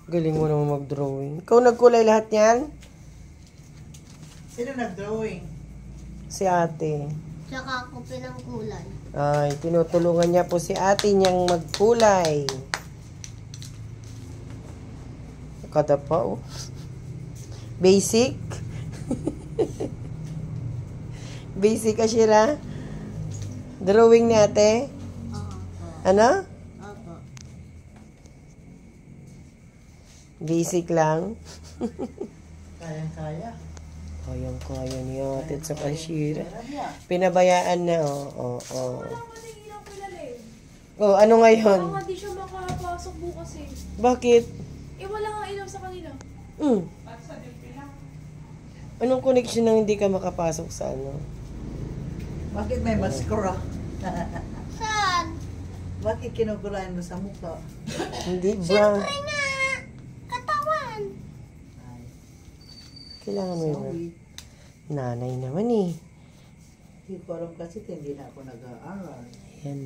Galing mo naman mag-drawing. Ikaw nagkulay lahat yan? Sino nag-drawing? Si ate. Tsaka ako pinangkulay. Ay, tinutulungan niya po si ate niyang magkulay. Kada pa, oh. Basic? Basic, Ashira? Drawing ni ate? Ano? Opo. Basic lang? Kayang-kaya. Kayang-kaya ni ate at sa Ashira. Pinabayaan na, oh. Oh, ano ngayon? Baka hindi siya makapasok bukas eh. Bakit? Wala nga ilaw sa kanila. Anong connection nang hindi ka makapasok sa ano? Bakit may mascara? Saan? Bakit kinukulayan mo sa mukha? Hindi, brown. Siyempre nga. Katawan. Ay, Kailangan mo yun. sorry. Nanay naman eh. Hindi ko alam kasi hindi na ako nag-aaral. Ayan.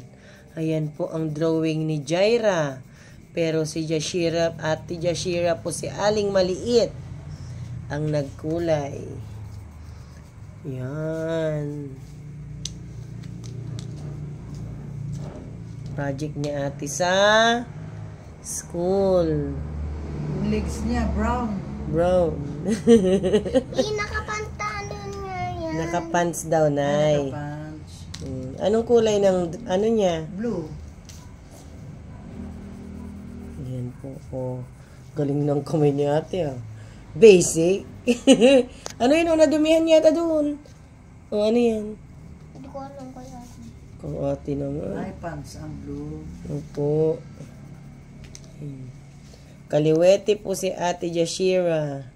Ayan po ang drawing ni Jaira. Pero si Jashira, Ate Jashira po si Aling Maliit ang nagkulay. Yan. Project ni ate sa school. Yung legs niya, brown. Brown. Nakapantalon nga yan. Nakapants daw, Nay. Naka-pants. Anong kulay ng ano niya? Blue. Yan po. Oh. Galing ng kamay ni ate, ah. Basic. Ano yun? Nadumihan yata doon. O, ano yan? Hindi ko alam kaya. Kung ate naman. Ay, pants ang blue. Opo. Kaliwete po si Ate Jashira.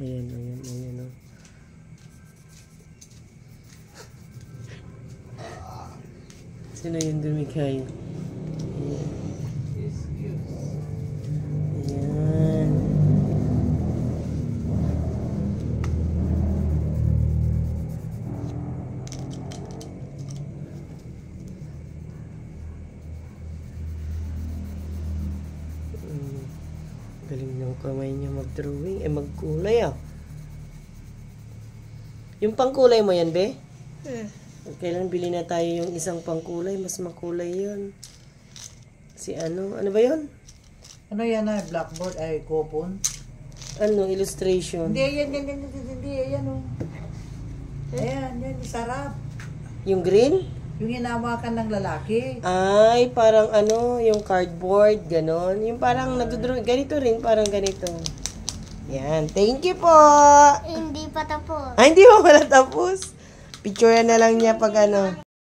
Ayan. Oh. Sino yung dumikay? Ayan. Ayan. Galing ng kamay niya mag-drawing. Magkulay, ah. Yung pangkulay mo yan, be? Kailan bili na tayo yung isang pangkulay? Mas makulay yun. Si ano? Ano ba yun? Ano yan na? Blackboard? Ay, coupon? Ano? Illustration. Hindi, yan. Ayan, oh. Ayan, yan. Sarap. Yung green? Yung hinawakan ng lalaki. Ay, parang ano, yung cardboard, ganon. Yung parang nagdodrawing, ganito rin, parang ganito. Yan, thank you po! Hindi pa tapos. Ay, hindi mo pala tapos. Picture na lang niya pag ano.